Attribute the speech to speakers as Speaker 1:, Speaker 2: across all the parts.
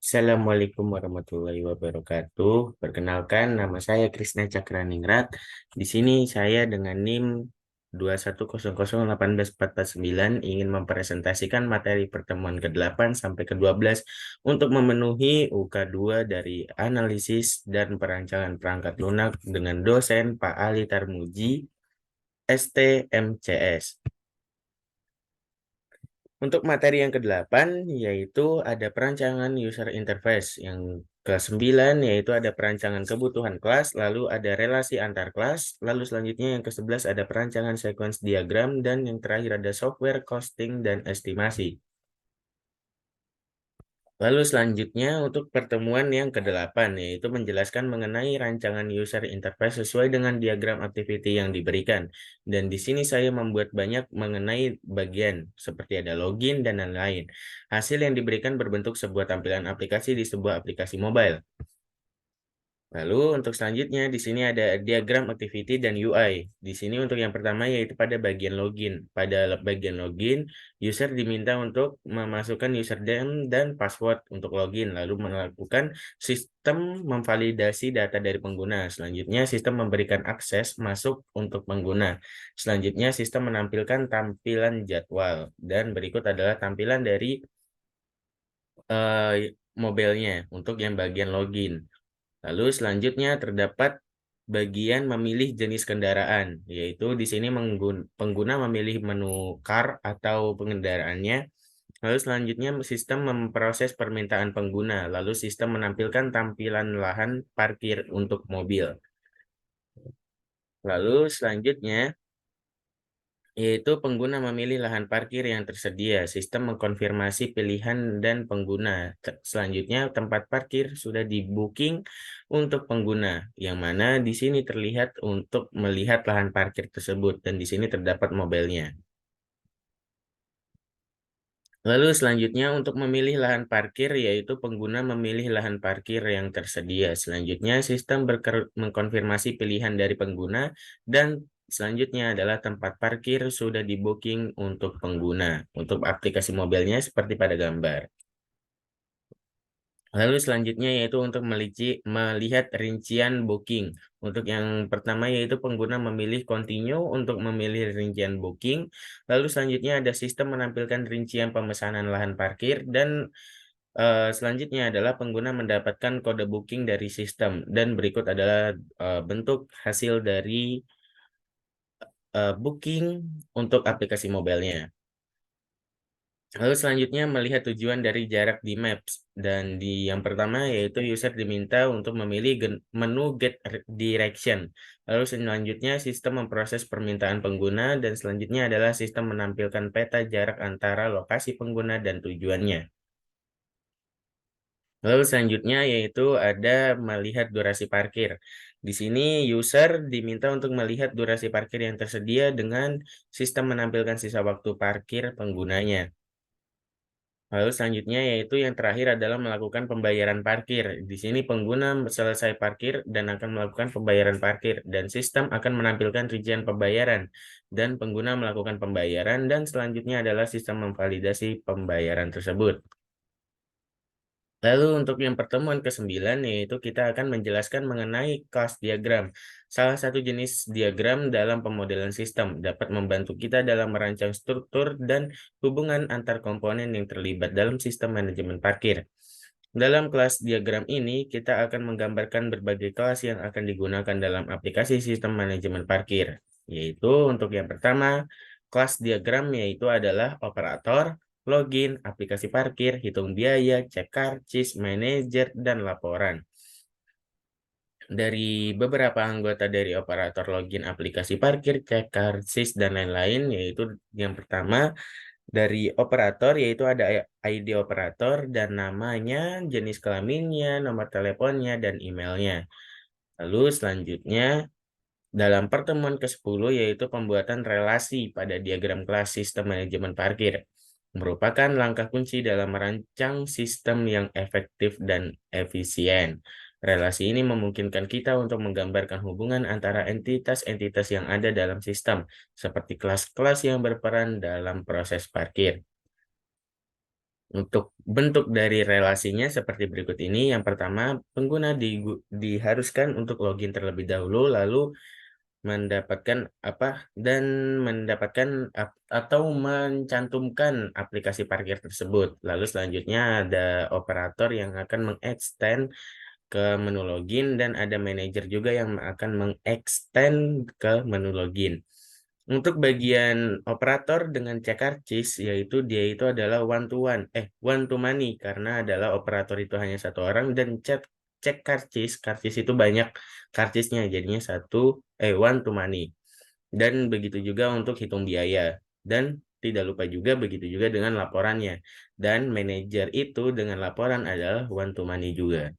Speaker 1: Assalamualaikum warahmatullahi wabarakatuh. Perkenalkan, nama saya Krisna Cakraningrat. Di sini saya dengan NIM 210081449 ingin mempresentasikan materi pertemuan ke-8 sampai ke-12 untuk memenuhi UK2 dari analisis dan perancangan perangkat lunak dengan dosen Pak Ali Tarmuji, STMCS. Untuk materi yang ke-8 yaitu ada perancangan user interface. Yang ke-9 yaitu ada perancangan kebutuhan kelas, lalu ada relasi antar kelas, lalu selanjutnya yang ke-11 ada perancangan sequence diagram, dan yang terakhir ada software costing dan estimasi. Lalu selanjutnya untuk pertemuan yang ke-8 yaitu menjelaskan mengenai rancangan user interface sesuai dengan diagram activity yang diberikan. Dan di sini saya membuat banyak mengenai bagian seperti ada login dan lain-lain. Hasil yang diberikan berbentuk sebuah tampilan aplikasi di sebuah aplikasi mobile. Lalu untuk selanjutnya di sini ada diagram activity dan UI. Di sini untuk yang pertama yaitu pada bagian login. Pada bagian login, user diminta untuk memasukkan username dan password untuk login, lalu melakukan sistem memvalidasi data dari pengguna. Selanjutnya sistem memberikan akses masuk untuk pengguna. Selanjutnya sistem menampilkan tampilan jadwal, dan berikut adalah tampilan dari mobilenya untuk yang bagian login. Lalu selanjutnya terdapat bagian memilih jenis kendaraan, yaitu di sini pengguna memilih menu car atau pengendaraannya. Lalu selanjutnya sistem memproses permintaan pengguna, lalu sistem menampilkan tampilan lahan parkir untuk mobil. Lalu selanjutnya yaitu pengguna memilih lahan parkir yang tersedia, sistem mengkonfirmasi pilihan dan pengguna. Selanjutnya tempat parkir sudah di-booking untuk pengguna, yang mana di sini terlihat untuk melihat lahan parkir tersebut, dan di sini terdapat mobilnya. Lalu selanjutnya untuk memilih lahan parkir yaitu pengguna memilih lahan parkir yang tersedia. Selanjutnya sistem mengkonfirmasi pilihan dari pengguna, dan selanjutnya adalah tempat parkir sudah di-booking untuk pengguna. Untuk aplikasi mobilnya seperti pada gambar. Lalu selanjutnya yaitu untuk melihat rincian booking. Untuk yang pertama yaitu pengguna memilih continue untuk memilih rincian booking. Lalu selanjutnya ada sistem menampilkan rincian pemesanan lahan parkir, dan selanjutnya adalah pengguna mendapatkan kode booking dari sistem. Dan berikut adalah bentuk hasil dari booking untuk aplikasi mobilnya. Lalu selanjutnya melihat tujuan dari jarak di Maps, dan di yang pertama yaitu user diminta untuk memilih menu Get Direction. Lalu selanjutnya sistem memproses permintaan pengguna, dan selanjutnya adalah sistem menampilkan peta jarak antara lokasi pengguna dan tujuannya. Lalu selanjutnya yaitu ada melihat durasi parkir. Di sini user diminta untuk melihat durasi parkir yang tersedia dengan sistem menampilkan sisa waktu parkir penggunanya. Lalu selanjutnya yaitu yang terakhir adalah melakukan pembayaran parkir. Di sini pengguna selesai parkir dan akan melakukan pembayaran parkir, dan sistem akan menampilkan rincian pembayaran dan pengguna melakukan pembayaran, dan selanjutnya adalah sistem memvalidasi pembayaran tersebut. Lalu untuk yang pertemuan ke-9 yaitu kita akan menjelaskan mengenai kelas diagram. Salah satu jenis diagram dalam pemodelan sistem dapat membantu kita dalam merancang struktur dan hubungan antar komponen yang terlibat dalam sistem manajemen parkir. Dalam kelas diagram ini, kita akan menggambarkan berbagai kelas yang akan digunakan dalam aplikasi sistem manajemen parkir. Yaitu untuk yang pertama, kelas diagram yaitu adalah operator, login, aplikasi parkir, hitung biaya, cek karcis, manajer, dan laporan. Dari beberapa anggota dari operator login aplikasi parkir, cek karcis, dan lain-lain, yaitu yang pertama dari operator yaitu ada ID operator dan namanya, jenis kelaminnya, nomor teleponnya, dan emailnya. Lalu selanjutnya dalam pertemuan ke-10 yaitu pembuatan relasi pada diagram kelas sistem manajemen parkir. Merupakan langkah kunci dalam merancang sistem yang efektif dan efisien. Relasi ini memungkinkan kita untuk menggambarkan hubungan antara entitas-entitas yang ada dalam sistem, seperti kelas-kelas yang berperan dalam proses parkir. Untuk bentuk dari relasinya seperti berikut ini. Yang pertama, pengguna diharuskan untuk login terlebih dahulu, lalu mendapatkan atau mencantumkan aplikasi parkir tersebut. Lalu selanjutnya ada operator yang akan mengextend ke menu login dan ada manajer juga yang akan mengextend ke menu login. Untuk bagian operator dengan check karcis, yaitu dia itu adalah one to many, karena adalah operator itu hanya satu orang dan cek karcis itu banyak karcisnya, jadinya one to many. Dan begitu juga untuk hitung biaya. Dan tidak lupa juga begitu juga dengan laporannya. Dan manajer itu dengan laporan adalah one to many juga.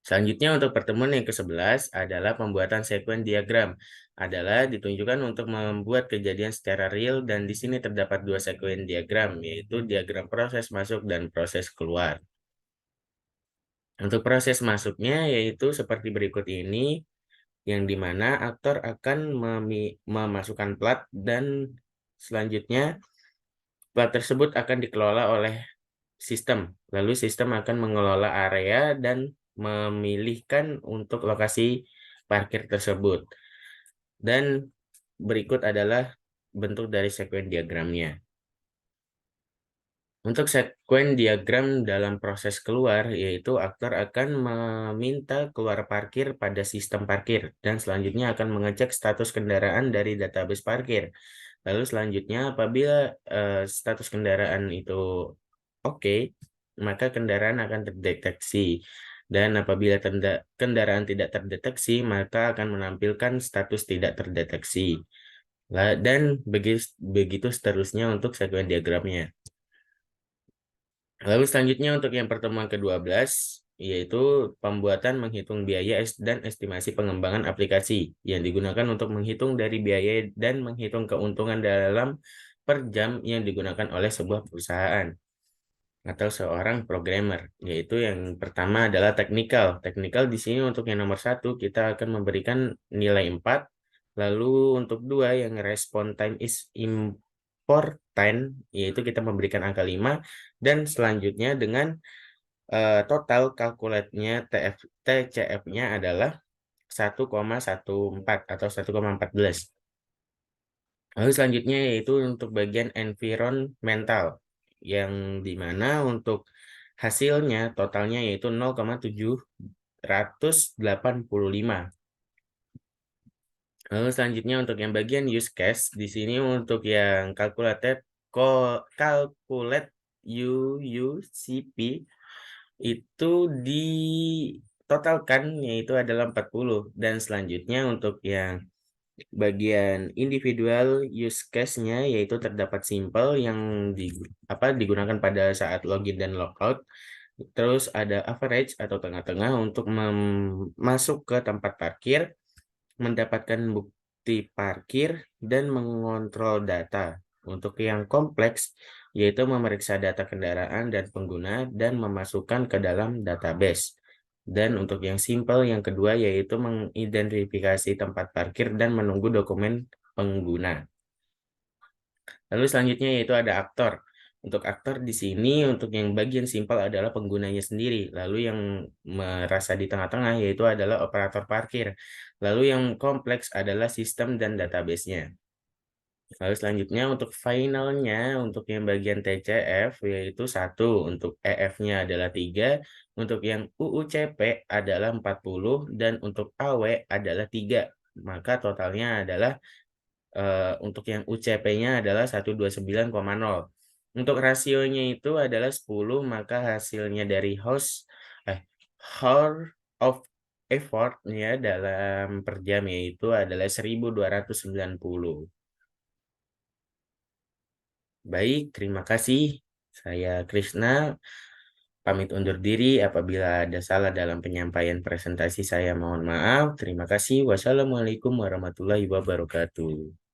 Speaker 1: Selanjutnya untuk pertemuan yang ke-11 adalah pembuatan sekuen diagram. Adalah ditunjukkan untuk membuat kejadian secara real dan di sini terdapat dua sekuen diagram, yaitu diagram proses masuk dan proses keluar. Untuk proses masuknya yaitu seperti berikut ini, yang dimana aktor akan memasukkan plat dan selanjutnya plat tersebut akan dikelola oleh sistem. Lalu sistem akan mengelola area dan memilihkan untuk lokasi parkir tersebut. Dan berikut adalah bentuk dari sekuen diagramnya. Untuk sekuen diagram dalam proses keluar, yaitu aktor akan meminta keluar parkir pada sistem parkir, dan selanjutnya akan mengecek status kendaraan dari database parkir. Lalu selanjutnya apabila status kendaraan itu oke, maka kendaraan akan terdeteksi. Dan apabila kendaraan tidak terdeteksi, maka akan menampilkan status tidak terdeteksi. Dan begitu seterusnya untuk sekuen diagramnya. Lalu selanjutnya untuk yang pertemuan ke-12, yaitu pembuatan menghitung biaya dan estimasi pengembangan aplikasi yang digunakan untuk menghitung dari biaya dan menghitung keuntungan dalam per jam yang digunakan oleh sebuah perusahaan atau seorang programmer. Yaitu yang pertama adalah teknikal. Teknikal di sini untuk yang nomor 1 kita akan memberikan nilai 4. Lalu untuk 2 yang respon time is important, yaitu kita memberikan angka 5. Dan selanjutnya dengan total kalkulatnya TCF-nya adalah 1,14 atau 1,14. Lalu selanjutnya yaitu untuk bagian environmental, yang dimana untuk hasilnya totalnya yaitu 0,785. Lalu selanjutnya untuk yang bagian use case, di sini untuk yang calculate UUCP itu ditotalkan yaitu adalah 40. Dan selanjutnya untuk yang bagian individual use case-nya yaitu terdapat simple yang digunakan pada saat login dan logout. Terus ada average atau tengah-tengah untuk masuk ke tempat parkir, mendapatkan bukti parkir, dan mengontrol data. Untuk yang kompleks yaitu memeriksa data kendaraan dan pengguna dan memasukkan ke dalam database. Dan untuk yang simple yang kedua yaitu mengidentifikasi tempat parkir dan menunggu dokumen pengguna. Lalu selanjutnya yaitu ada aktor. Untuk aktor di sini untuk yang bagian simpel adalah penggunanya sendiri. Lalu yang merasa di tengah-tengah yaitu adalah operator parkir. Lalu yang kompleks adalah sistem dan database-nya. Lalu selanjutnya untuk finalnya untuk yang bagian TCF yaitu 1, untuk EF-nya adalah 3, untuk yang UUCP adalah 40 dan untuk AW adalah 3. Maka totalnya adalah untuk yang UCP-nya adalah 129,0. Untuk rasionya itu adalah 10, maka hasilnya dari hour of effort ya dalam per jam yaitu adalah 1290. Baik, terima kasih. Saya Krishna, pamit undur diri. Apabila ada salah dalam penyampaian presentasi saya mohon maaf. Terima kasih. Wassalamualaikum warahmatullahi wabarakatuh.